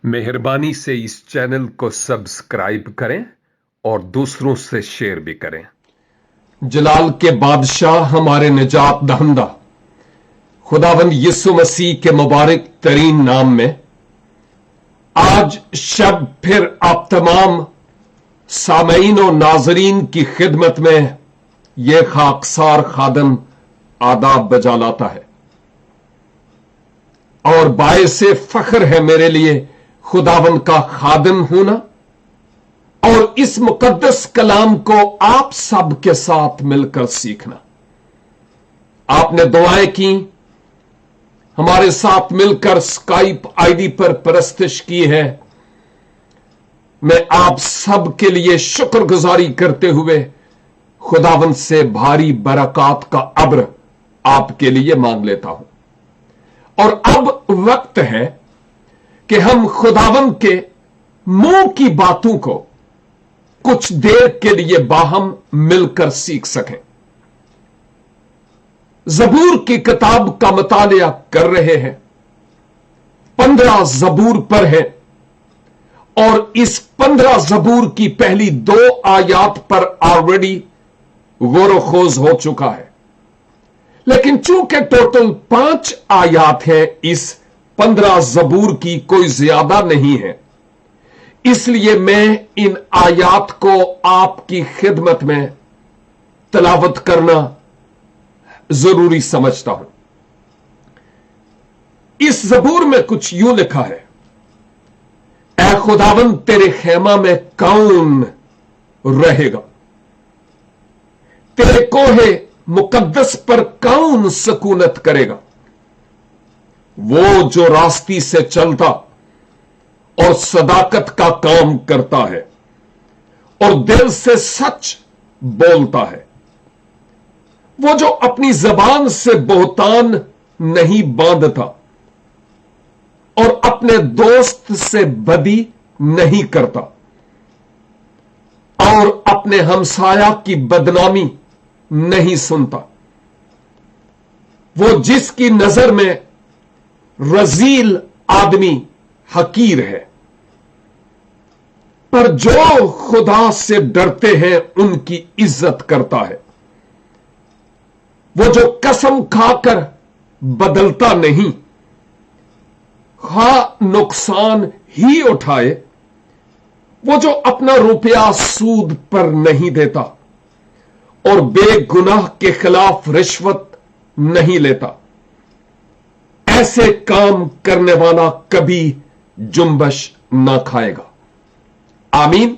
मेहरबानी से इस चैनल को सब्सक्राइब करें और दूसरों से शेयर भी करें। जलाल के बादशाह हमारे निजात दहंदा खुदावंद यीशु मसीह के मुबारक तरीन नाम में आज शब फिर आप तमाम सामईन और नाजरीन की खिदमत में यह खाकसार खादम आदाब बजा लाता है और बायसे फख्र है मेरे लिए खुदावंद का खादिम होना और इस मुकद्दस कलाम को आप सब के साथ मिलकर सीखना। आपने दुआएं की, हमारे साथ मिलकर स्काइप आईडी पर परस्तिश की है। मैं आप सब के लिए शुक्रगुजारी करते हुए खुदावंद से भारी बरकत का अब्र आपके लिए मांग लेता हूं। और अब वक्त है कि हम खुदावंद के मुंह की बातों को कुछ देर के लिए बाहम मिलकर सीख सकें। जबूर की किताब का मुतालिया कर रहे हैं। 15 जबूर पर है और इस 15 जबूर की पहली 2 आयात पर ऑलरेडी गौर-ओ-खोज हो चुका है, लेकिन चूंकि टोटल 5 आयात है, इस 15 जबूर की कोई ज्यादा नहीं है, इसलिए मैं इन आयात को आपकी खिदमत में तलावत करना जरूरी समझता हूं। इस जबूर में कुछ यूं लिखा है, ऐ खुदावंद तेरे खेमा में कौन रहेगा, तेरे कोहे मुकद्दस पर कौन सकूनत करेगा। वो जो रास्ती से चलता और सदाकत का काम करता है और दिल से सच बोलता है, वो जो अपनी जबान से बोहतान नहीं बांधता और अपने दोस्त से बदी नहीं करता और अपने हमसाया की बदनामी नहीं सुनता, वो जिसकी नजर में रजील आदमी हकीर है, पर जो खुदा से डरते हैं उनकी इज्जत करता है, वो जो कसम खाकर बदलता नहीं, खा नुकसान ही उठाए, वो जो अपना रुपया सूद पर नहीं देता और बेगुनाह के खिलाफ रिश्वत नहीं लेता, ऐसे काम करने वाला कभी जुम्बश ना खाएगा। आमीन।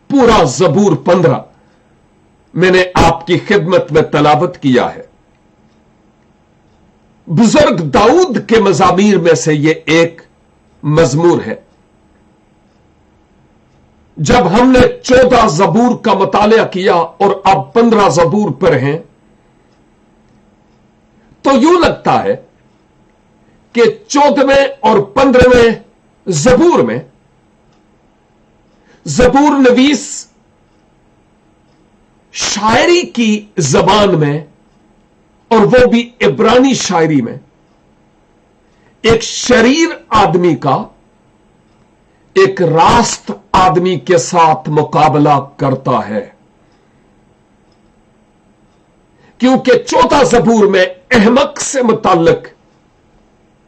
पूरा जबूर 15 मैंने आपकी खिदमत में तलावत किया है। बुजुर्ग दाऊद के मजामीर में से यह एक मजमूर है। जब हमने 14 जबूर का मुतालिया किया और अब 15 जबूर पर हैं, तो यूं लगता है कि 14वें और 15वें जबूर में जबूर नवीस शायरी की जबान में, और वो भी इब्रानी शायरी में, एक शरीर आदमी का एक रास्त आदमी के साथ मुकाबला करता है, क्योंकि 14 जबूर में अहमक से मुताल्लिक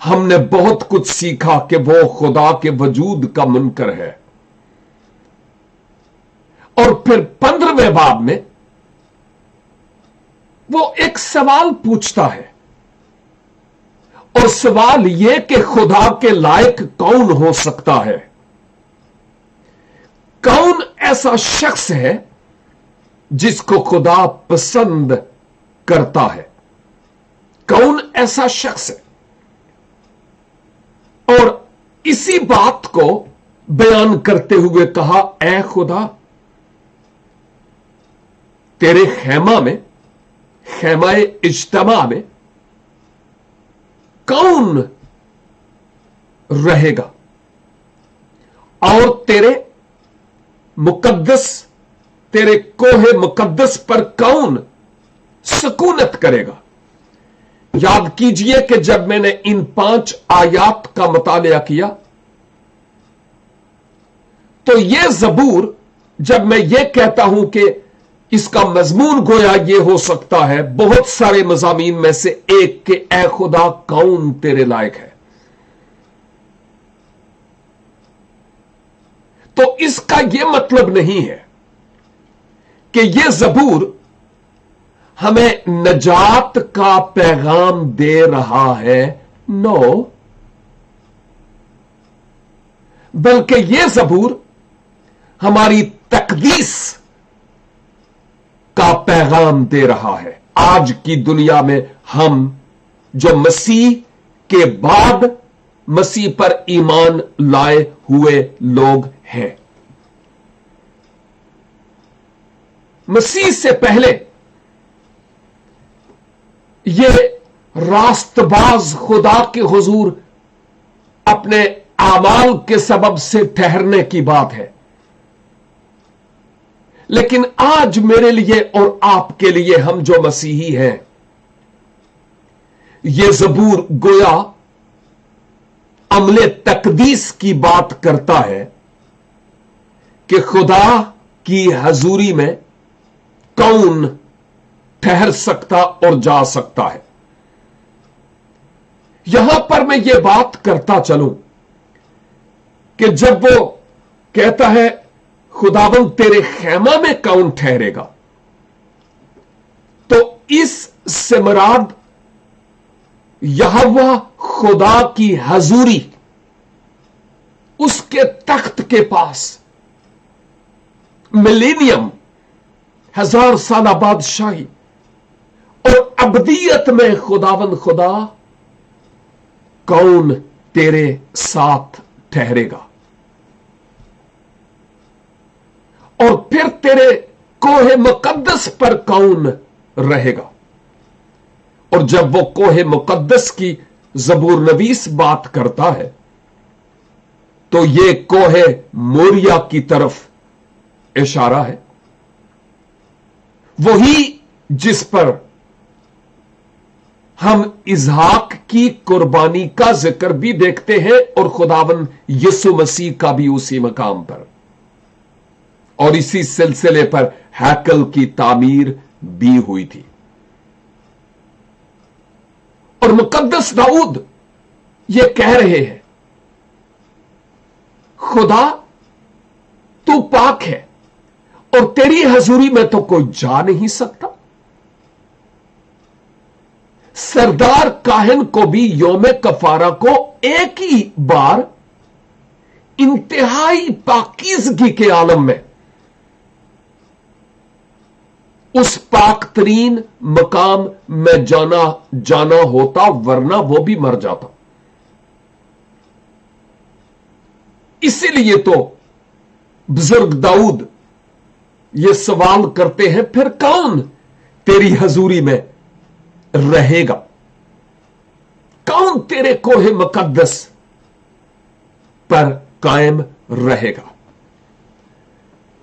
हमने बहुत कुछ सीखा कि वो खुदा के वजूद का मुनकर है। और फिर 15वें बाब में वो एक सवाल पूछता है, और सवाल यह कि खुदा के लायक कौन हो सकता है, कौन ऐसा शख्स है जिसको खुदा पसंद करता है, कौन ऐसा शख्स है। और इसी बात को बयान करते हुए कहा, ऐ खुदा, तेरे खैमा में, खैमाए इज्तमा में कौन रहेगा और तेरे मुकद्दस, तेरे कोहे मुकद्दस पर कौन सुकूनत करेगा। याद कीजिए कि जब मैंने इन 5 आयात का मुतालिया किया तो यह ज़बूर, जब मैं यह कहता हूं कि इसका मजमून गोया यह हो सकता है बहुत सारे मज़ामीन में से एक के, ऐ खुदा कौन तेरे लायक है, तो इसका यह मतलब नहीं है कि यह ज़बूर हमें नजात का पैगाम दे रहा है। नो, बल्कि यह ज़बूर हमारी तकदीस का पैगाम दे रहा है। आज की दुनिया में हम जो मसीह के बाद मसीह पर ईमान लाए हुए लोग हैं, मसीह से पहले ये रास्तबाज खुदा के हुजूर अपने आमाल के सबब से ठहरने की बात है। लेकिन आज मेरे लिए और आपके लिए, हम जो मसीही हैं, यह ज़बूर गोया अमले तकदीस की बात करता है कि खुदा की हजूरी में कौन ठहर सकता और जा सकता है। यहां पर मैं यह बात करता चलूं कि जब वो कहता है खुदावंद तेरे खैमा में कौन ठहरेगा, तो इस से मुराद यहोवा खुदा की हजूरी, उसके तख्त के पास मिलेनियम, 1000 साल बादशाही और अबदियत में खुदावंद खुदा कौन तेरे साथ ठहरेगा और फिर तेरे कोहे मुकद्दस पर कौन रहेगा। और जब वो कोहे मुकद्दस की ज़बूर नवीस बात करता है तो ये कोहे मोरिया की तरफ इशारा है, वही जिस पर हम इजहाक की कुर्बानी का जिक्र भी देखते हैं और खुदावन यीशु मसीह का भी उसी मकाम पर, और इसी सिलसिले पर हैकल की तामीर भी हुई थी। और मुकद्दस दाऊद ये कह रहे हैं, खुदा तू पाक है और तेरी हजूरी में तो कोई जा नहीं सकता। सरदार काहिन को भी योम कफारा को एक ही बार इंतहाई पाकीज़गी के आलम में उस पाक तरीन मकाम में जाना होता, वरना वो भी मर जाता। इसीलिए तो बुजुर्ग दाऊद ये सवाल करते हैं, फिर कौन तेरी हजूरी में रहेगा, कौन तेरे कोहे मुकद्दस पर कायम रहेगा।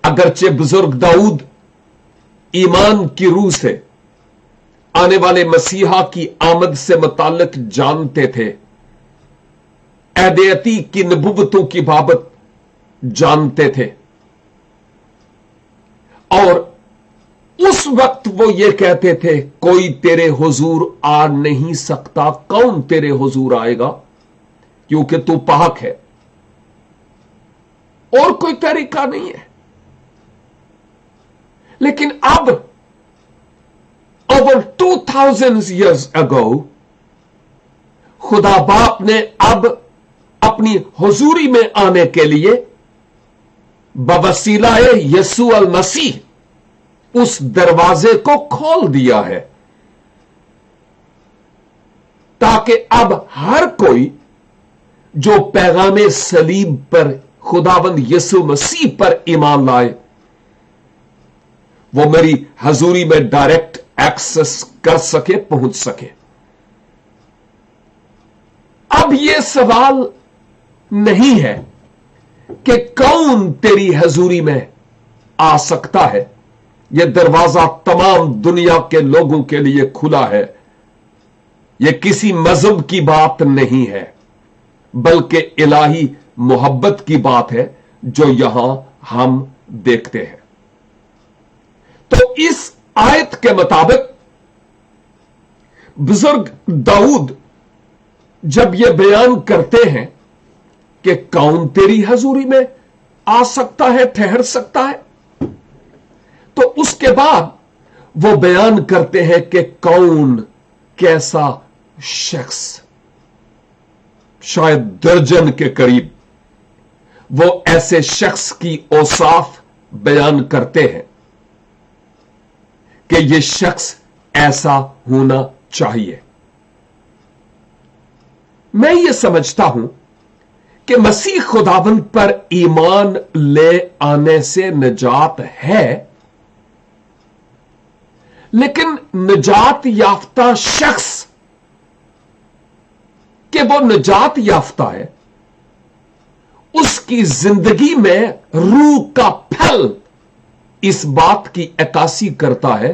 अगरचे बुजुर्ग दाऊद ईमान की रूह से आने वाले मसीहा की आमद से मुताल्लिक जानते थे, ऐदियती की नबुव्वतों की बाबत जानते थे, और उस वक्त वो ये कहते थे कोई तेरे हुजूर आ नहीं सकता। कौन तेरे हुजूर आएगा, क्योंकि तू पाक है, और कोई तरीका नहीं है। लेकिन अब ओवर 2000 years ago खुदा बाप ने अब अपनी हुजूरी में आने के लिए बवसीलाए यसू अल मसीह उस दरवाजे को खोल दिया है, ताकि अब हर कोई जो पैगामे सलीब पर खुदावंद यीशु मसीह पर ईमान लाए, वो मेरी हजूरी में डायरेक्ट एक्सेस कर सके, पहुंच सके। अब यह सवाल नहीं है कि कौन तेरी हजूरी में आ सकता है। यह दरवाजा तमाम दुनिया के लोगों के लिए खुला है। यह किसी मजहब की बात नहीं है, बल्कि इलाही मोहब्बत की बात है जो यहां हम देखते हैं। तो इस आयत के मुताबिक बुजुर्ग दाऊद जब यह बयान करते हैं कि कौन तेरी हजूरी में आ सकता है, ठहर सकता है, तो उसके बाद वो बयान करते हैं कि कौन, कैसा शख्स, शायद दर्जन के करीब वो ऐसे शख्स की औसाफ बयान करते हैं कि ये शख्स ऐसा होना चाहिए। मैं ये समझता हूं कि मसीह खुदावंद पर ईमान ले आने से निजात है, लेकिन निजात याफ्ता शख्स कि वो निजात याफ्ता है, उसकी जिंदगी में रूह का फल इस बात की अक्कासी करता है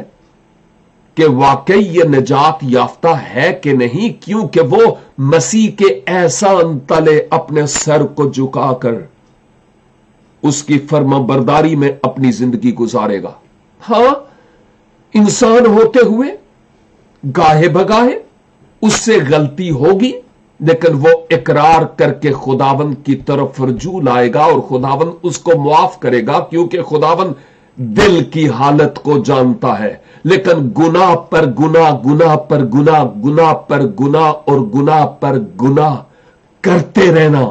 कि वाकई ये निजात याफ्ता है कि नहीं, क्योंकि वो मसीह के एहसान तले अपने सर को झुकाकर उसकी फर्माबरदारी में अपनी जिंदगी गुजारेगा। हां, इंसान होते हुए गाहे बगाहे उससे गलती होगी, लेकिन वो इकरार करके खुदावंद की तरफ रजू लाएगा और खुदावंद उसको मुआफ करेगा, क्योंकि खुदावंद दिल की हालत को जानता है। लेकिन गुनाह पर गुनाह, गुनाह पर गुनाह, गुनाह पर गुनाह और गुनाह पर गुनाह करते रहना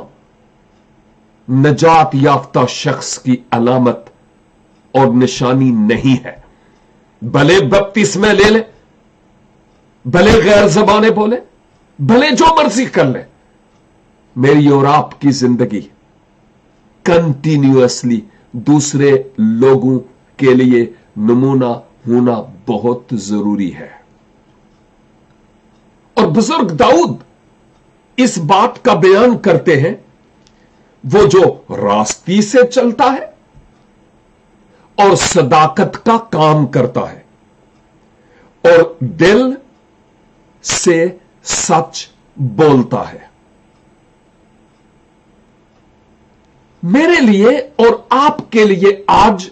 निजात याफ्ता शख्स की अलामत और निशानी नहीं है। भले बपतिस्मे ले ले, भले गैर जबाने बोले, भले जो मर्जी कर ले, मेरी और आपकी जिंदगी कंटिन्यूअसली दूसरे लोगों के लिए नमूना होना बहुत जरूरी है। और बुजुर्ग दाऊद इस बात का बयान करते हैं, वो जो रास्ती से चलता है और सदाकत का काम करता है और दिल से सच बोलता है। मेरे लिए और आपके लिए आज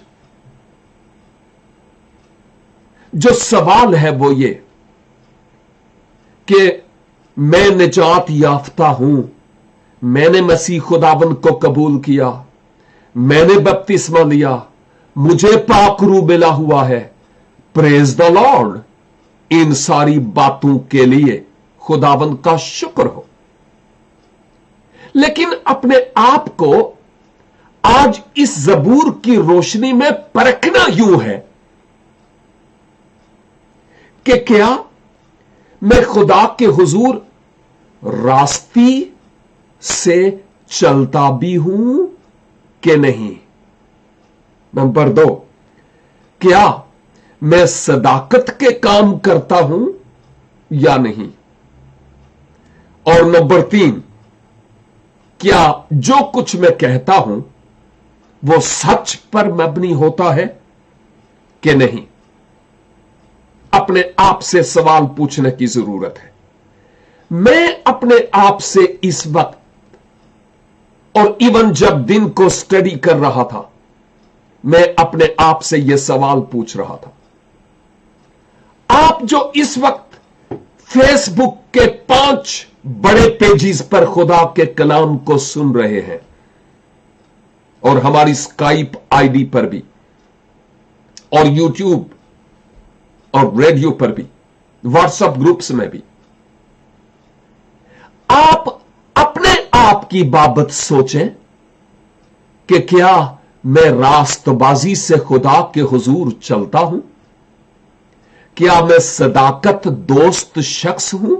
जो सवाल है वो ये कि मैं निजात याफ्ता हूं, मैंने मसीह खुदाबंद को कबूल किया, मैंने बपतिस्मा लिया, मुझे पाक रूह मिला हुआ है, प्रेज द लॉर्ड। इन सारी बातों के लिए खुदाबंद का शुक्र हो, लेकिन अपने आप को आज इस जबूर की रोशनी में परखना यूं है कि क्या मैं खुदा के हुजूर रास्ती से चलता भी हूं कि नहीं। नंबर 2, क्या मैं सदाकत के काम करता हूं या नहीं। और नंबर 3, क्या जो कुछ मैं कहता हूं वो सच पर मबनी होता है कि नहीं। अपने आप से सवाल पूछने की जरूरत है। मैं अपने आप से इस वक्त और इवन जब दिन को स्टडी कर रहा था, मैं अपने आप से यह सवाल पूछ रहा था। आप जो इस वक्त फेसबुक के 5 बड़े पेजेस पर खुदा के कलाम को सुन रहे हैं और हमारी स्काइप आईडी पर भी और यूट्यूब और रेडियो पर भी, व्हाट्सएप ग्रुप्स में भी, आप अपने आप की बाबत सोचें कि क्या मैं रास्तबाजी से खुदा के हुजूर चलता हूं। क्या मैं सदाकत दोस्त शख्स हूं।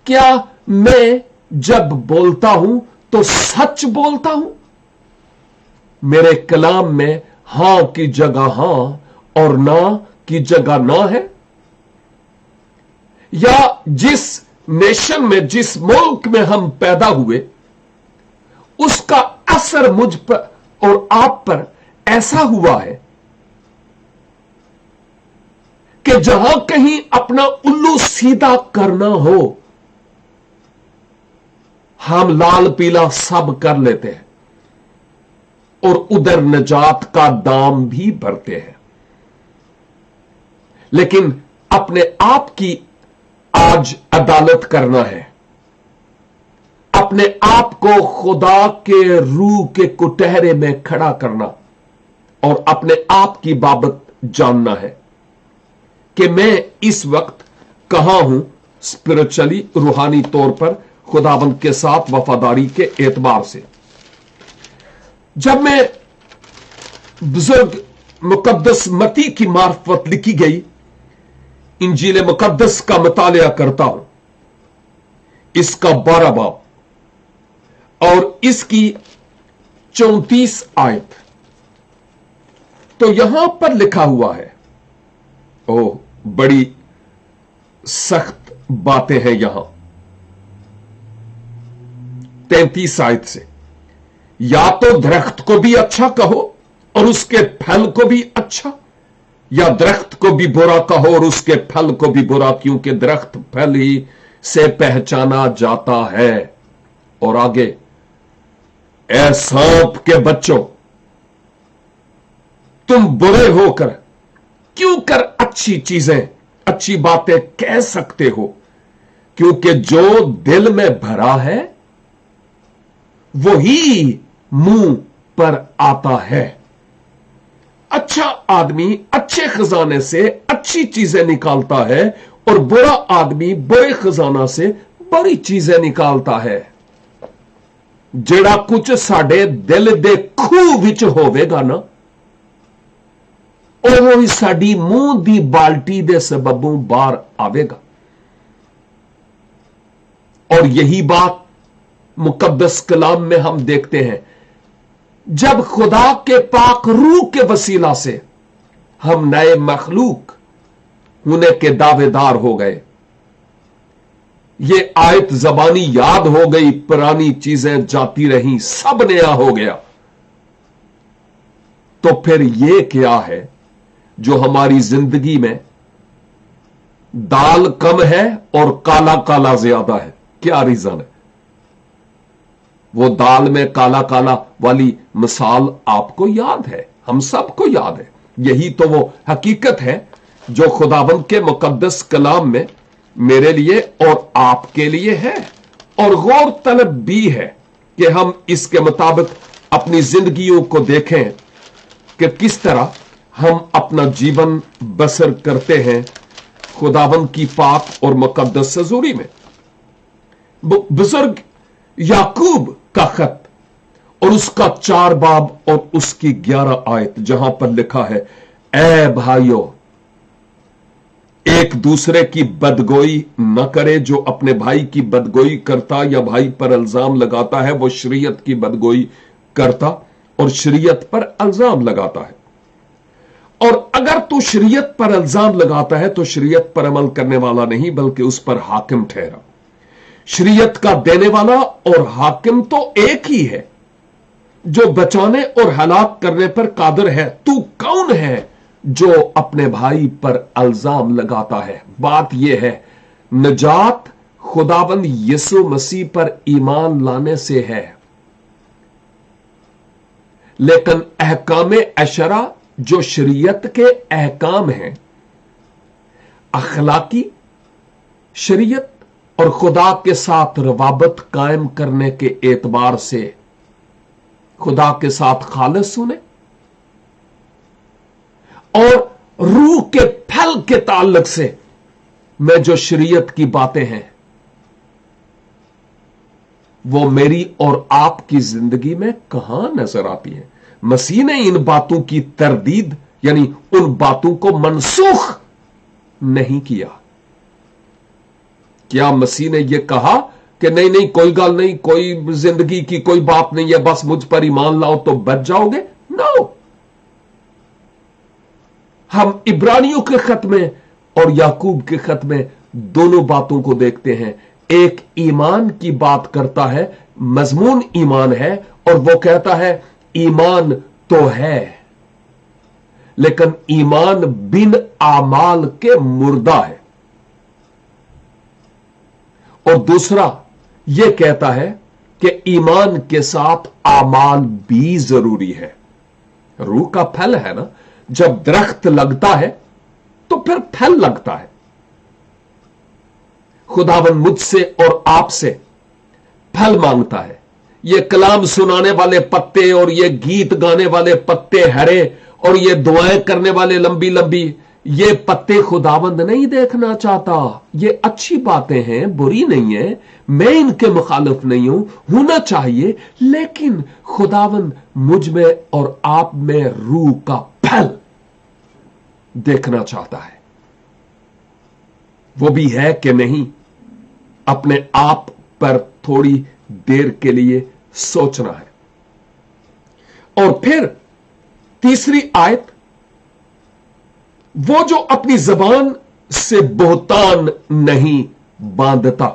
क्या मैं जब बोलता हूं तो सच बोलता हूं? मेरे कलाम में हां की जगह हां और ना की जगह ना है? या जिस नेशन में, जिस मुल्क में हम पैदा हुए, उसका असर मुझ पर और आप पर ऐसा हुआ है कि जहां कहीं अपना उल्लू सीधा करना हो, हम लाल पीला सब कर लेते हैं और उधर निजात का दाम भी भरते हैं। लेकिन अपने आप की आज अदालत करना है, अपने आप को खुदा के रूह के कुटहरे में खड़ा करना और अपने आप की बाबत जानना है कि मैं इस वक्त कहां हूं, स्पिरिचुअली, रूहानी तौर पर खुदाबंद के साथ वफादारी के एतबार से। जब मैं बुजुर्ग मुकद्दस मती की मार्फत लिखी गई इंजील मुकद्दस का मुतालिया करता हूं, इसका 12 बाब और इसकी 34 आयत, तो यहां पर लिखा हुआ है, ओह बड़ी सख्त बातें हैं यहां। 33 आयत से, या तो दरख्त को भी अच्छा कहो और उसके फल को भी अच्छा, या दरख्त को भी बुरा कहो और उसके फल को भी बुरा, क्योंकि दरख्त फल ही से पहचाना जाता है। और आगे, ऐ सांप के बच्चों, तुम बुरे होकर क्यों कर अच्छी चीजें, अच्छी बातें कह सकते हो, क्योंकि जो दिल में भरा है वही मुंह पर आता है। अच्छा आदमी अच्छे खजाने से अच्छी चीजें निकालता है और बुरा आदमी बुरे खजाना से बुरी चीजें निकालता है। जेड़ा कुछ साडे दिल दे खूह विच होवेगा ना, और वो साडी मुंह दी बाल्टी दे सबबों बाहर आवेगा। और यही बात मुकद्दस कलाम में हम देखते हैं, जब खुदा के पाक रूह के वसीला से हम नए मखलूक होने के दावेदार हो गए। ये आयत जबानी याद हो गई, पुरानी चीजें जाती रही, सब नया हो गया। तो फिर ये क्या है जो हमारी जिंदगी में दाल कम है और काला काला ज्यादा है? क्या रीजन है? वो दाल में काला काला वाली मिसाल आपको याद है, हम सबको याद है। यही तो वो हकीकत है जो खुदावंद के मुकद्दस कलाम में मेरे लिए और आपके लिए है, और गौर तलब भी है कि हम इसके मुताबिक अपनी जिंदगियों को देखें कि किस तरह हम अपना जीवन बसर करते हैं खुदावंद की पाक और मुकद्दस हजूरी में। बुजुर्ग याकूब का खत और उसका 4 बाब और उसकी 11 आयत, जहां पर लिखा है, ऐ भाइयों, एक दूसरे की बदगोई न करे। जो अपने भाई की बदगोई करता या भाई पर इल्जाम लगाता है, वो शरीयत की बदगोई करता और शरीयत पर इल्जाम लगाता है। और अगर तू शरीयत पर इल्जाम लगाता है तो शरीयत पर अमल करने वाला नहीं, बल्कि उस पर हाकिम ठहरा। शरीयत का देने वाला और हाकिम तो एक ही है, जो बचाने और हलाक करने पर कादिर है। तू कौन है जो अपने भाई पर इल्जाम लगाता है? बात यह है, निजात खुदाबंद यीशु मसीह पर ईमान लाने से है, लेकिन अहकाम अशरा जो शरीयत के अहकाम हैं, अखलाकी शरीयत और खुदा के साथ रवाबत कायम करने के एतबार से खुदा के साथ खालिस सुने, और रूह के फल के ताल्लुक से मैं जो शरीयत की बातें हैं वो मेरी और आपकी जिंदगी में कहां नजर आती है? मसीह ने इन बातों की तरदीद यानी उन बातों को मनसूख नहीं किया। क्या मसीह ने यह कहा कि नहीं नहीं कोई गल नहीं, कोई जिंदगी की कोई बात नहीं है, बस मुझ पर ईमान लाओ तो बच जाओगे। नो, हम इब्रानियों के खत में और याकूब के खत में दोनों बातों को देखते हैं। एक ईमान की बात करता है, मजमून ईमान है, और वो कहता है ईमान तो है लेकिन ईमान बिन आमाल के मुर्दा है। और दूसरा यह कहता है कि ईमान के साथ आमाल भी जरूरी है। रूह का फल है ना, जब दरख्त लगता है तो फिर फल लगता है। खुदावन मुझसे और आपसे फल मांगता है। ये कलाम सुनाने वाले पत्ते और ये गीत गाने वाले पत्ते हरे और ये दुआएं करने वाले लंबी लंबी, ये पत्ते खुदावंद नहीं देखना चाहता। ये अच्छी बातें हैं, बुरी नहीं है, मैं इनके मुखालिफ नहीं हूं, होना चाहिए, लेकिन खुदावंद मुझ में और आप में रूह का फल देखना चाहता है। वो भी है कि नहीं, अपने आप पर थोड़ी देर के लिए सोचना है। और फिर तीसरी आयत, वो जो अपनी जबान से बोहतान नहीं बांधता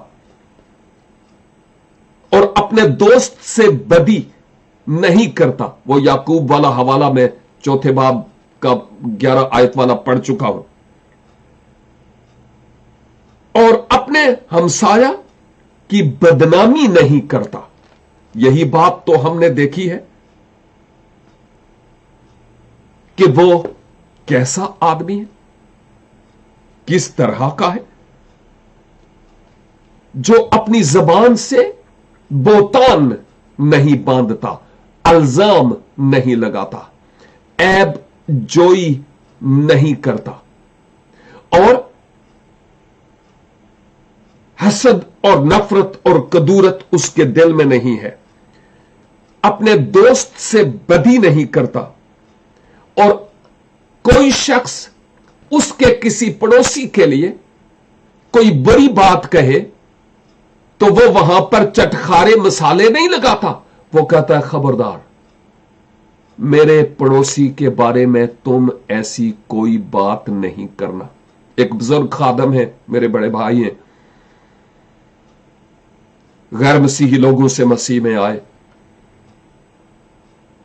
और अपने दोस्त से बदी नहीं करता। वो याकूब वाला हवाला में चौथे बाब का 11 आयत वाला पढ़ चुका हूं। और अपने हमसाया की बदनामी नहीं करता। यही बात तो हमने देखी है कि वो कैसा आदमी है, किस तरह का है, जो अपनी जबान से बोतान नहीं बांधता, अल्जाम नहीं लगाता, ऐब जोई नहीं करता, और हसद और नफरत और कदूरत उसके दिल में नहीं है, अपने दोस्त से बदी नहीं करता, और कोई शख्स उसके किसी पड़ोसी के लिए कोई बुरी बात कहे तो वो वहां पर चटखारे मसाले नहीं लगाता। वो कहता है खबरदार, मेरे पड़ोसी के बारे में तुम ऐसी कोई बात नहीं करना। एक बुजुर्ग खादम है, मेरे बड़े भाई हैं, गैर मसीही लोगों से मसीह में आए,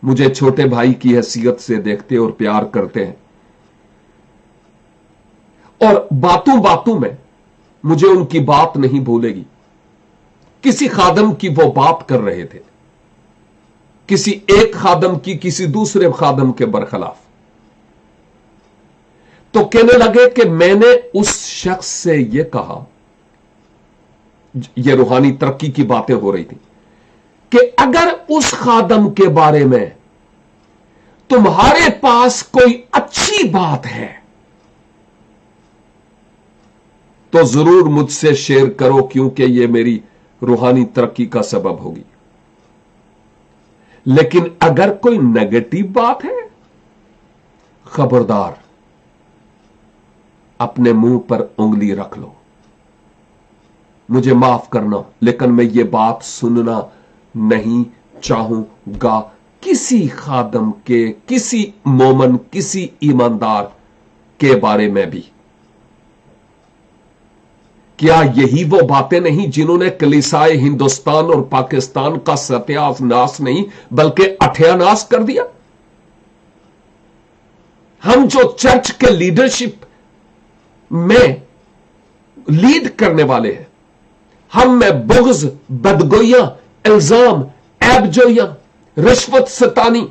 मुझे छोटे भाई की हैसियत से देखते और प्यार करते हैं, और बातों बातों में मुझे उनकी बात नहीं भूलेगी। किसी खादम की वो बात कर रहे थे, किसी एक खादम की किसी दूसरे खादम के बरखलाफ, तो कहने लगे कि मैंने उस शख्स से यह कहा, यह रूहानी तरक्की की बातें हो रही थी, कि अगर उस खादम के बारे में तुम्हारे पास कोई अच्छी बात है तो जरूर मुझसे शेयर करो, क्योंकि यह मेरी रूहानी तरक्की का सबब होगी। लेकिन अगर कोई नेगेटिव बात है, खबरदार, अपने मुंह पर उंगली रख लो। मुझे माफ करना, लेकिन मैं ये बात सुनना नहीं चाहूंगा किसी खादम के, किसी मोमन, किसी ईमानदार के बारे में भी। क्या यही वो बातें नहीं जिन्होंने कलीसाए हिंदुस्तान और पाकिस्तान का सत्यानाश नहीं बल्कि अठयानाश कर दिया? हम जो चर्च के लीडरशिप में लीड करने वाले हैं, हम में बुग़्ज़, बदगोइयां, इल्जाम, ऐबजोइयां, रिश्वत सतानी,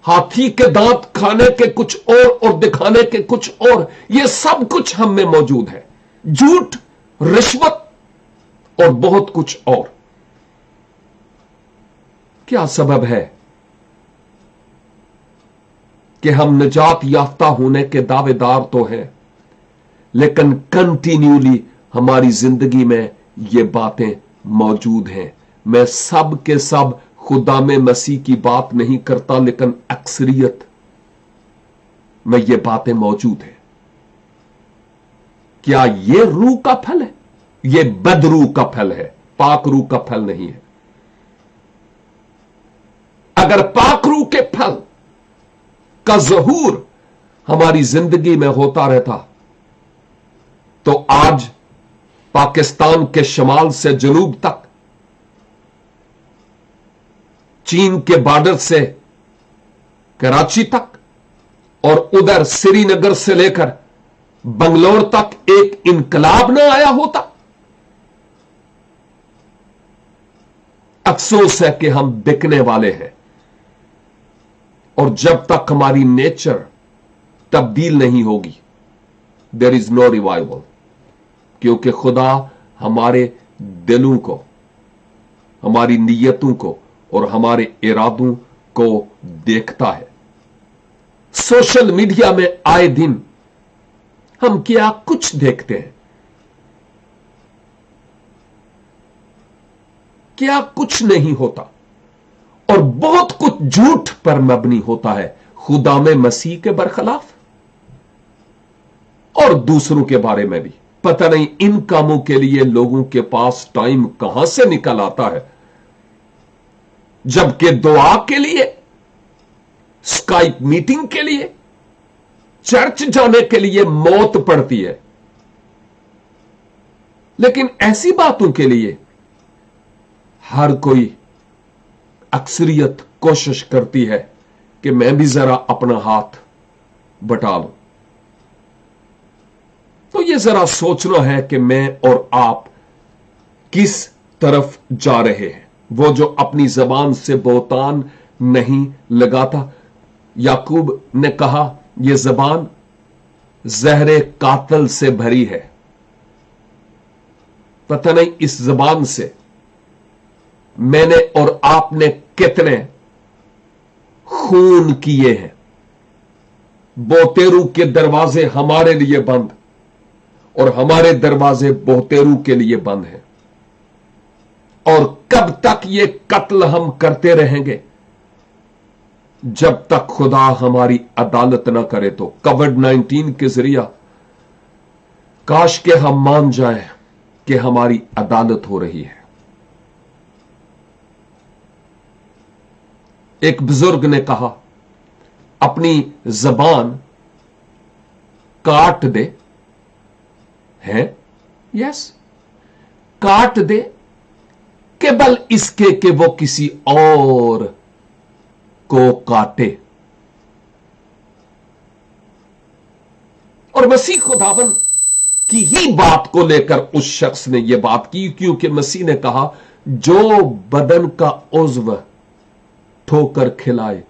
हाथी के दांत खाने के कुछ और दिखाने के कुछ और, यह सब कुछ हम में मौजूद है। झूठ, रिश्वत और बहुत कुछ और। क्या सबब है कि हम निजात याफ्ता होने के दावेदार तो हैं, लेकिन कंटिन्यूली हमारी जिंदगी में ये बातें मौजूद हैं। मैं सब के सब खुदा में मसीह की बात नहीं करता, लेकिन अक्सरियत में ये बातें मौजूद हैं। क्या ये रूह का फल है? ये बदरूह का फल है। पाक रूह का फल नहीं है। अगर पाक रूह के फल का ज़हूर हमारी जिंदगी में होता रहता तो आज पाकिस्तान के शमाल से जनूब तक, चीन के बॉर्डर से कराची तक और उधर श्रीनगर से लेकर बंगलौर तक एक इनकलाब न आया होता। अफसोस है कि हम बिकने वाले हैं, और जब तक हमारी नेचर तब्दील नहीं होगी, देयर इज नो रिवाइवल, क्योंकि खुदा हमारे दिलों को, हमारी नीयतों को और हमारे इरादों को देखता है। सोशल मीडिया में आए दिन हम क्या कुछ देखते हैं, क्या कुछ नहीं होता, और बहुत कुछ झूठ पर मबनी होता है, खुदा में मसीह के बरखलाफ और दूसरों के बारे में भी। पता नहीं इन कामों के लिए लोगों के पास टाइम कहां से निकल आता है, जबकि दुआ के लिए, स्काइप मीटिंग के लिए, चर्च जाने के लिए मौत पड़ती है। लेकिन ऐसी बातों के लिए हर कोई, अक्सरियत कोशिश करती है कि मैं भी जरा अपना हाथ बटा लूं। तो ये जरा सोचना है कि मैं और आप किस तरफ जा रहे हैं। वो जो अपनी जबान से बोतान नहीं लगाता, याकूब ने कहा यह जबान जहरे कातल से भरी है। पता नहीं इस जबान से मैंने और आपने कितने खून किए हैं। बोतेरू के दरवाजे हमारे लिए बंद और हमारे दरवाजे बोतेरू के लिए बंद हैं। और कब तक ये कत्ल हम करते रहेंगे? जब तक खुदा हमारी अदालत ना करे। तो कोविड-19 के जरिया काश के हम मान जाएं कि हमारी अदालत हो रही है। एक बुजुर्ग ने कहा, अपनी जबान काट दे, है यस, काट दे, केवल इसके कि वो किसी और को काटे। और मसीह खुदावन की ही बात को लेकर उस शख्स ने यह बात की, क्योंकि मसीह ने कहा जो बदन का उज्व ठोकर खिलाए,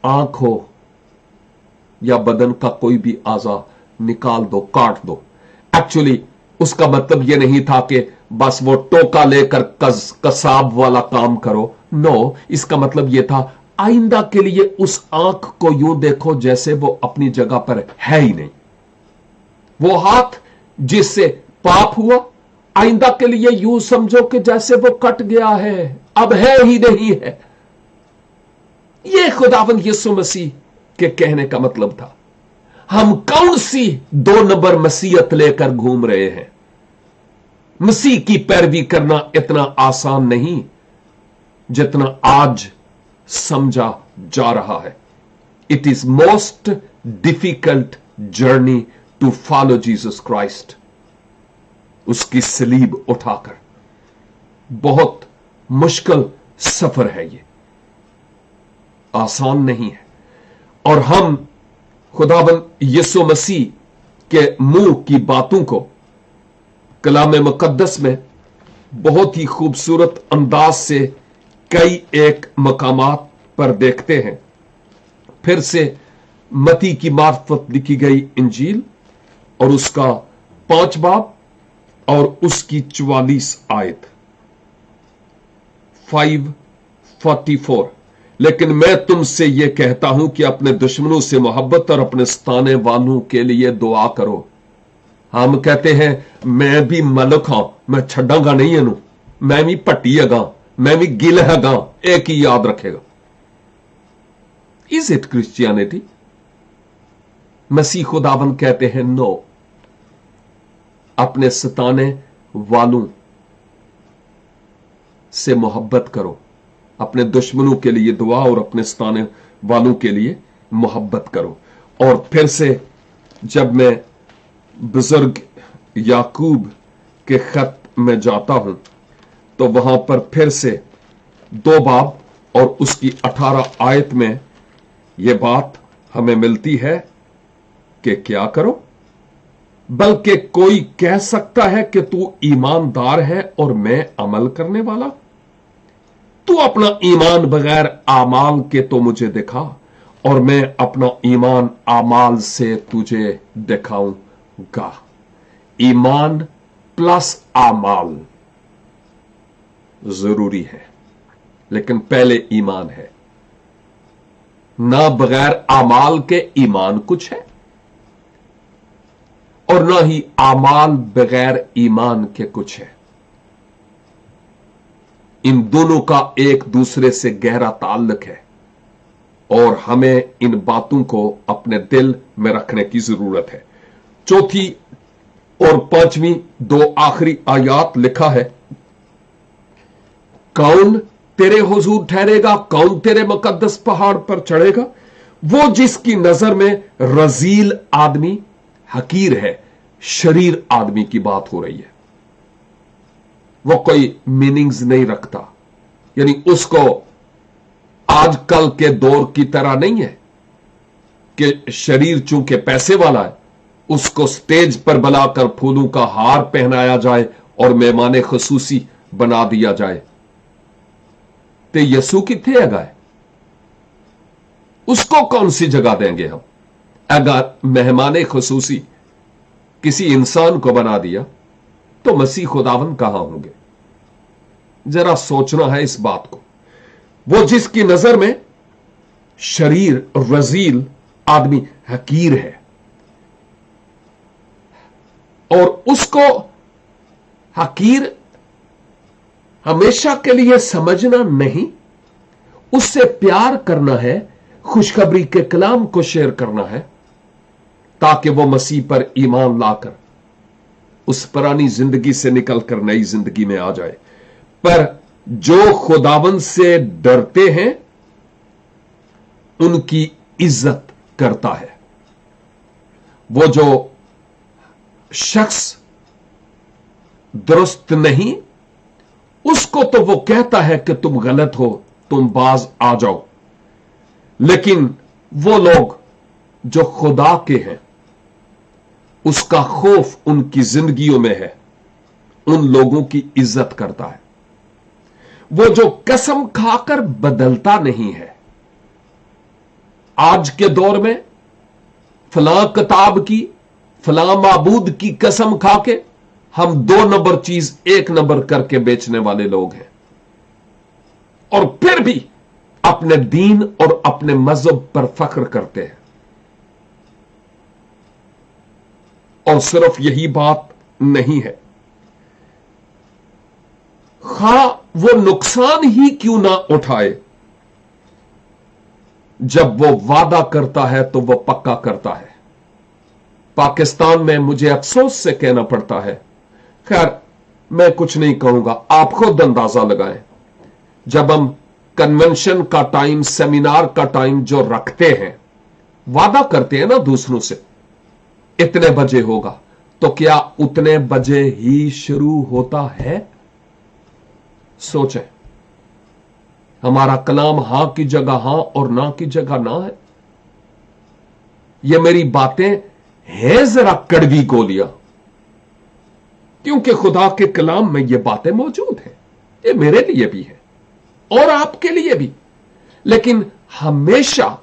आंख हो या बदन का कोई भी आज़ा, निकाल दो, काट दो। एक्चुअली उसका मतलब यह नहीं था कि बस वो टोका लेकर कसाब वाला काम करो। नो, इसका मतलब यह था आइंदा के लिए उस आंख को यूं देखो जैसे वो अपनी जगह पर है ही नहीं। वो हाथ जिससे पाप हुआ, आइंदा के लिए यूं समझो कि जैसे वो कट गया है, अब है ही नहीं है। यह खुदावंद यीशु मसीह के कहने का मतलब था। हम कौन सी 2 नंबर मसीहत लेकर घूम रहे हैं? मसीह की पैरवी करना इतना आसान नहीं जितना आज समझा जा रहा है। It is most difficult journey to follow Jesus Christ. उसकी सलीब उठाकर बहुत मुश्किल सफर है, ये आसान नहीं है। और हम खुदाबंद यीशु मसीह के मुंह की बातों को कलाम मुकद्दस में बहुत ही खूबसूरत अंदाज से कई एक मकामात पर देखते हैं। फिर से मती की मार्फत लिखी गई इंजील और उसका 5 बाब और उसकी 44 आयत 5:44। लेकिन मैं तुमसे यह कहता हूं कि अपने दुश्मनों से मोहब्बत और अपने सताने वालों के लिए दुआ करो। हम कहते हैं मैं भी मलक हां, मैं छड़ांगा नहीं इनू, मैं भी पट्टी हगा, मैं भी गिल हगा, एक ही याद रखेगा। Is it Christianity? मसीह खुदावन कहते हैं नो, अपने सताने वालों से मोहब्बत करो, अपने दुश्मनों के लिए दुआ और अपने सताने वालों के लिए मोहब्बत करो। और फिर से जब मैं बुजुर्ग याकूब के खत में जाता हूं तो वहां पर फिर से 2 बाब और उसकी 18 आयत में यह बात हमें मिलती है कि क्या करो, बल्कि कोई कह सकता है कि तू ईमानदार है और मैं अमल करने वाला। तू अपना ईमान बगैर आमाल के तो मुझे दिखा और मैं अपना ईमान आमाल से तुझे दिखाऊंगा। ईमान प्लस आमाल जरूरी है, लेकिन पहले ईमान है ना। बगैर आमाल के ईमान कुछ है और ना ही आमाल बगैर ईमान के कुछ है। इन दोनों का एक दूसरे से गहरा ताल्लुक है और हमें इन बातों को अपने दिल में रखने की जरूरत है। चौथी और 5वीं 2 आखिरी आयात लिखा है, कौन तेरे हुजूर ठहरेगा, कौन तेरे मुकद्दस पहाड़ पर चढ़ेगा? वो जिसकी नजर में रजील आदमी हकीर है। शरीर आदमी की बात हो रही है, वो कोई मीनिंग्स नहीं रखता, यानी उसको आजकल के दौर की तरह नहीं है कि शरीर चूंकि पैसे वाला है उसको स्टेज पर बुलाकर फूलों का हार पहनाया जाए और मेहमान खसूसी बना दिया जाए। ते यसू किथे है गाय, उसको कौन सी जगह देंगे हम? अगर मेहमान खसूसी किसी इंसान को बना दिया तो मसीह खुदावन कहां होंगे? जरा सोचना है इस बात को। वो जिसकी नजर में शरीर रजील आदमी हकीर है और उसको हकीर हमेशा के लिए समझना नहीं, उससे प्यार करना है, खुशखबरी के कलाम को शेयर करना है ताकि वो मसीह पर ईमान लाकर उस पुरानी जिंदगी से निकलकर नई जिंदगी में आ जाए। पर जो खुदावन से डरते हैं उनकी इज्जत करता है। वो जो शख्स दुरुस्त नहीं उसको तो वो कहता है कि तुम गलत हो, तुम बाज आ जाओ, लेकिन वो लोग जो खुदा के हैं उसका खौफ उनकी जिंदगियों में है, उन लोगों की इज्जत करता है। वो जो कसम खाकर बदलता नहीं है। आज के दौर में फलां किताब की, फलां माबूद की कसम खाके हम 2 नंबर चीज 1 नंबर करके बेचने वाले लोग हैं और फिर भी अपने दीन और अपने मजहब पर फख्र करते हैं। और सिर्फ यही बात नहीं है, खा वो नुकसान ही क्यों ना उठाए, जब वो वादा करता है तो वो पक्का करता है। पाकिस्तान में मुझे अफसोस से कहना पड़ता है, खैर मैं कुछ नहीं कहूंगा, आप खुद अंदाजा लगाएं। जब हम कन्वेंशन का टाइम, सेमिनार का टाइम जो रखते हैं, वादा करते हैं ना दूसरों से, इतने बजे होगा, तो क्या उतने बजे ही शुरू होता है? सोचें, हमारा कलाम हां की जगह हां और ना की जगह ना है। ये मेरी बातें हैं जरा कड़वी गोलियां, क्योंकि खुदा के कलाम में ये बातें मौजूद हैं। ये मेरे लिए भी है और आपके लिए भी। लेकिन हमेशा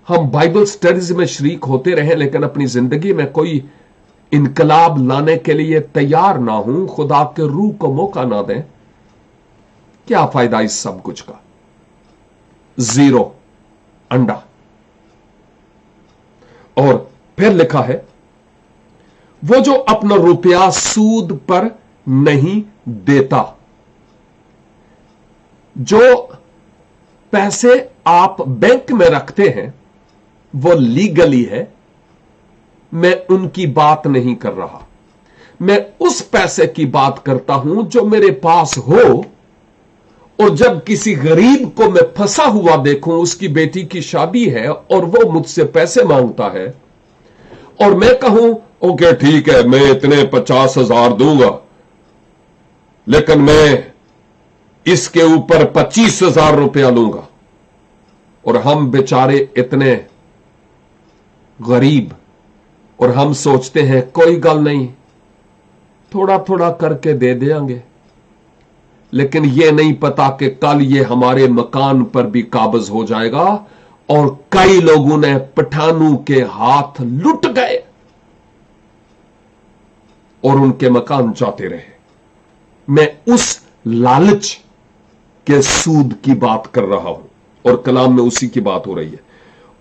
हम बाइबल स्टडीज में शरीक होते रहे, लेकिन अपनी जिंदगी में कोई इनकलाब लाने के लिए तैयार ना हूं, खुदा के रूह को मौका ना दें, क्या फायदा इस सब कुछ का? जीरो, अंडा। और फिर लिखा है, वो जो अपना रुपया सूद पर नहीं देता। जो पैसे आप बैंक में रखते हैं वो लीगली है, मैं उनकी बात नहीं कर रहा। मैं उस पैसे की बात करता हूं जो मेरे पास हो, और जब किसी गरीब को मैं फंसा हुआ देखूं, उसकी बेटी की शादी है और वो मुझसे पैसे मांगता है, और मैं कहूं ओके ठीक है, मैं इतने 50,000 दूंगा, लेकिन मैं इसके ऊपर 25,000 रुपया लूंगा, और हम बेचारे इतने गरीब, और हम सोचते हैं कोई गल नहीं, थोड़ा थोड़ा करके दे देंगे, लेकिन यह नहीं पता कि कल ये हमारे मकान पर भी काबज हो जाएगा, और कई लोगों ने पठानों के हाथ लुट गए और उनके मकान जाते रहे। मैं उस लालच के सूद की बात कर रहा हूं, और कलाम में उसी की बात हो रही है।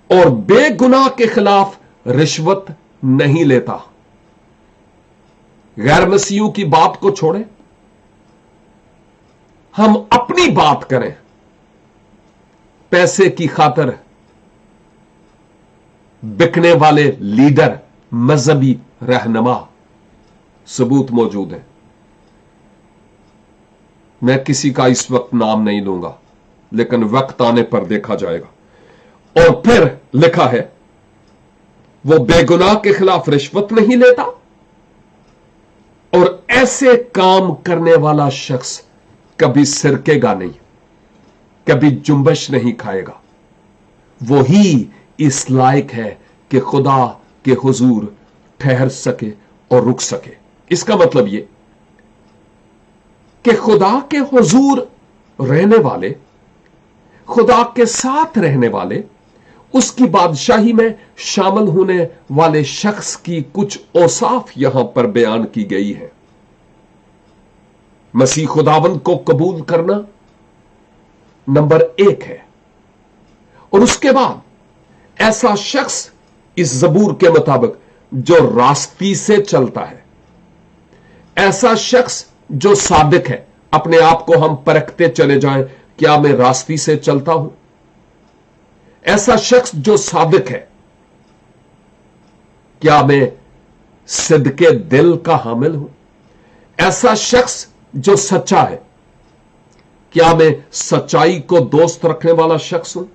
और बेगुनाह के खिलाफ रिश्वत नहीं लेता। गैर मसीहों की बात को छोड़ें, हम अपनी बात करें। पैसे की खातिर बिकने वाले लीडर, मजहबी रहनुमा, सबूत मौजूद है। मैं किसी का इस वक्त नाम नहीं लूंगा, लेकिन वक्त आने पर देखा जाएगा। और फिर लिखा है, वो बेगुनाह के खिलाफ रिश्वत नहीं लेता, और ऐसे काम करने वाला शख्स कभी सिरकेगा नहीं, कभी जुम्बश नहीं खाएगा। वो ही इस लायक है कि खुदा के हुजूर ठहर सके और रुक सके। इसका मतलब ये कि खुदा के हुजूर रहने वाले, खुदा के साथ रहने वाले, उसकी बादशाही में शामिल होने वाले शख्स की कुछ औसाफ यहां पर बयान की गई है। मसीह खुदावंद को कबूल करना नंबर 1 है, और उसके बाद ऐसा शख्स इस जबूर के मुताबिक जो रास्ती से चलता है, ऐसा शख्स जो सादिक है। अपने आप को हम परखते चले जाएं, क्या मैं रास्ती से चलता हूं? ऐसा शख्स जो सादिक है, क्या मैं सिद्के दिल का हामिल हूं? ऐसा शख्स जो सच्चा है, क्या मैं सच्चाई को दोस्त रखने वाला शख्स हूं?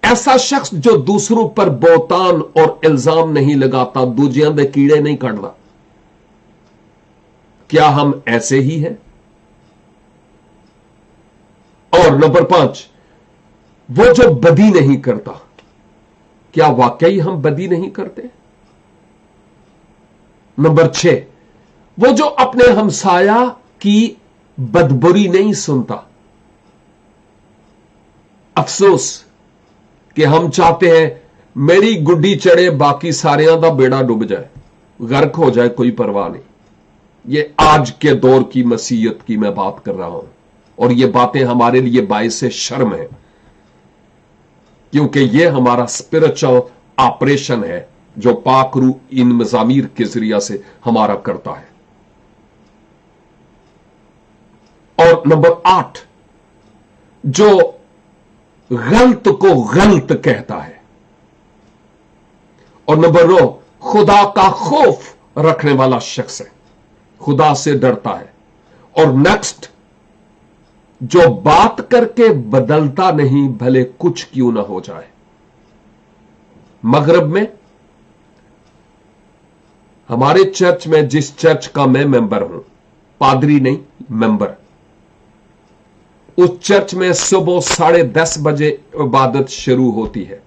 ऐसा शख्स जो दूसरों पर बोतान और इल्जाम नहीं लगाता, दूजियां दे कीड़े नहीं काटता, क्या हम ऐसे ही हैं? और नंबर 5, वो जो बदी नहीं करता, क्या वाकई हम बदी नहीं करते? नंबर 6, वो जो अपने हमसाया की बदबुरी नहीं सुनता। अफसोस कि हम चाहते हैं मेरी गुड्डी चढ़े, बाकी सारियां दा बेड़ा डूब जाए, गर्क हो जाए, कोई परवाह नहीं। ये आज के दौर की मसीहत की मैं बात कर रहा हूं, और ये बातें हमारे लिए बाइस शर्म है, क्योंकि ये हमारा स्पिरिचुअल ऑपरेशन है जो पाक रूह इन मजामीर के जरिया से हमारा करता है। और नंबर 8, जो गलत को गलत कहता है। और नंबर 9, खुदा का खौफ रखने वाला शख्स है, खुदा से डरता है। और नेक्स्ट, जो बात करके बदलता नहीं, भले कुछ क्यों ना हो जाए। मगरब में हमारे चर्च में, जिस चर्च का मैं मेंबर हूं, पादरी नहीं मेंबर, उस चर्च में सुबह 10:30 बजे इबादत शुरू होती है।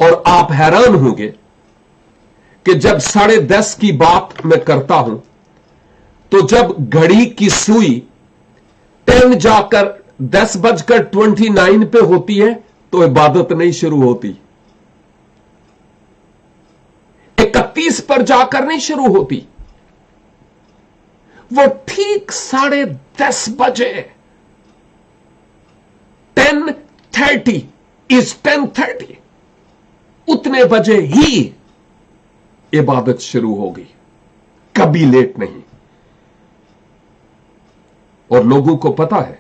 और आप हैरान होंगे कि जब 10:30 की बात मैं करता हूं, तो जब घड़ी की सुई 10 जाकर 10:29 पे होती है, तो इबादत नहीं शुरू होती। 31 पर जाकर नहीं शुरू होती, वो ठीक 10:30 बजे 10:30 इज 10:30 उतने बजे ही इबादत शुरू होगी, कभी लेट नहीं। और लोगों को पता है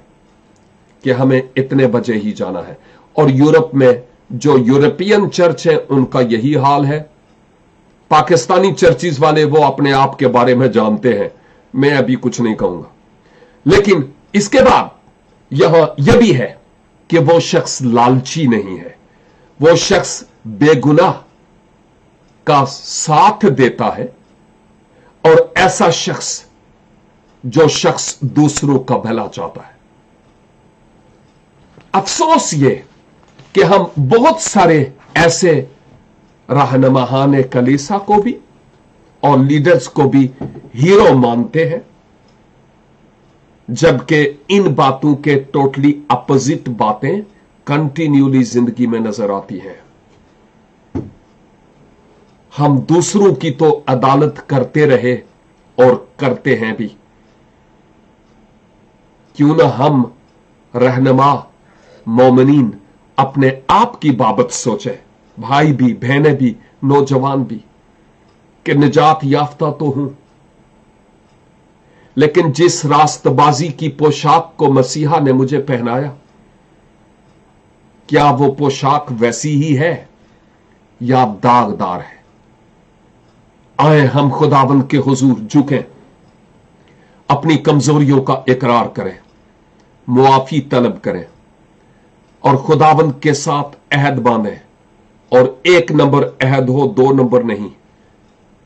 कि हमें इतने बजे ही जाना है। और यूरोप में जो यूरोपियन चर्च है, उनका यही हाल है। पाकिस्तानी चर्चिज वाले वो अपने आप के बारे में जानते हैं, मैं अभी कुछ नहीं कहूंगा। लेकिन इसके बाद यह भी है कि वो शख्स लालची नहीं है, वो शख्स बेगुनाह का साथ देता है, और ऐसा शख्स जो शख्स दूसरों का भला चाहता है। अफसोस ये कि हम बहुत सारे ऐसे रहनुमाहाने कलीसा को भी और लीडर्स को भी हीरो मानते हैं, जबकि इन बातों के टोटली अपोजिट बातें कंटिन्यूली जिंदगी में नजर आती हैं। हम दूसरों की तो अदालत करते रहे और करते हैं भी, क्यों ना हम रहनुमा मोमिनीन अपने आप की बाबत सोचे, भाई भी, बहनें भी, नौजवान भी, कि निजात याफ्ता तो हूं, लेकिन जिस रास्तबाजी की पोशाक को मसीहा ने मुझे पहनाया, क्या वो पोशाक वैसी ही है या दागदार है? आए हम खुदावंद के हुजूर झुकें, अपनी कमजोरियों का इकरार करें, मुआफी तलब करें और खुदावंद के साथ अहद बांधें। और 1 नंबर अहद हो, 2 नंबर नहीं,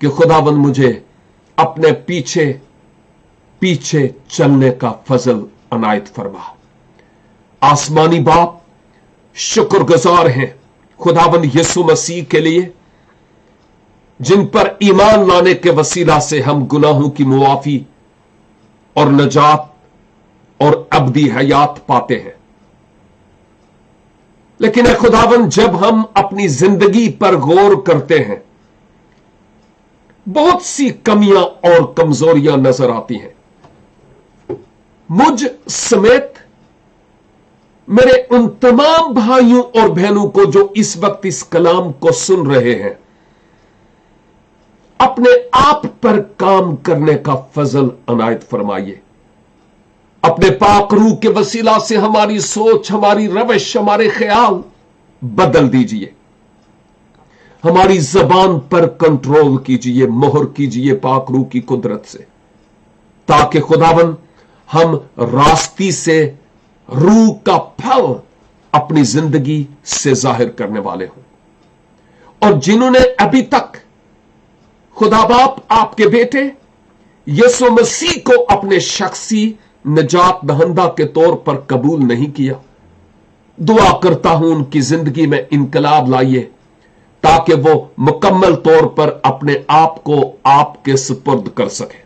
कि खुदावंद मुझे अपने पीछे पीछे चलने का फजल अनायत फरमा। आसमानी बाप, शुक्रगुजार हैं खुदावंद यीशु मसीह के लिए, जिन पर ईमान लाने के वसीला से हम गुनाहों की मुआफी और नजात और अब्दी हयात पाते हैं। लेकिन ए खुदावंद, जब हम अपनी जिंदगी पर गौर करते हैं, बहुत सी कमियां और कमजोरियां नजर आती हैं। मुझ समेत मेरे उन तमाम भाइयों और बहनों को जो इस वक्त इस कलाम को सुन रहे हैं, अपने आप पर काम करने का फजल अनायत फरमाइए। अपने पाक रूह के वसीला से हमारी सोच, हमारी रविश, हमारे ख्याल बदल दीजिए। हमारी जबान पर कंट्रोल कीजिए, मोहर कीजिए पाक रूह की कुदरत से, ताकि खुदावन हम रास्ती से रूह का फल अपनी जिंदगी से जाहिर करने वाले हों। और जिन्होंने अभी तक खुदा बाप आपके बेटे यीशु मसीह को अपने शख्सी निजात दहंदा के तौर पर कबूल नहीं किया, दुआ करता हूं उनकी जिंदगी में इनकलाब लाइए, ताकि वो मुकम्मल तौर पर अपने आप को आपके सुपुर्द कर सके।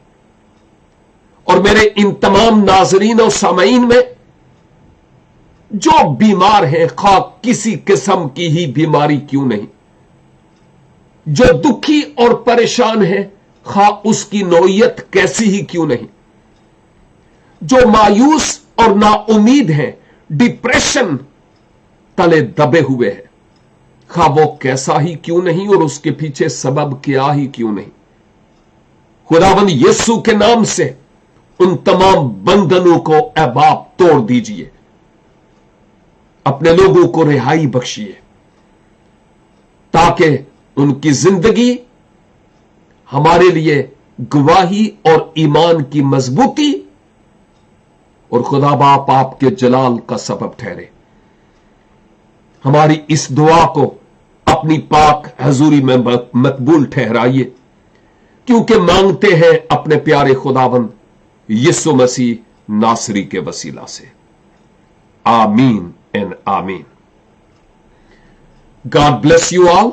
और मेरे इन तमाम नाजरीन और सामईन में जो बीमार हैं, खा किसी किस्म की ही बीमारी क्यों नहीं, जो दुखी और परेशान है, खा उसकी नौयत कैसी ही क्यों नहीं, जो मायूस और नाउमीद हैं, डिप्रेशन तले दबे हुए हैं, खा वो कैसा ही क्यों नहीं और उसके पीछे सबब क्या ही क्यों नहीं, खुदावंद यीशु के नाम से उन तमाम बंधनों को ऐ बाप तोड़ दीजिए, अपने लोगों को रिहाई बख्शिए, ताकि उनकी जिंदगी हमारे लिए गवाही और ईमान की मजबूती और खुदा बाप आपके जलाल का सबब ठहरे। हमारी इस दुआ को अपनी पाक हजूरी में मकबूल ठहराइए, क्योंकि मांगते हैं अपने प्यारे खुदावंद यीशु मसीह नासरी के वसीला से। आमीन एंड आमीन। God bless you all.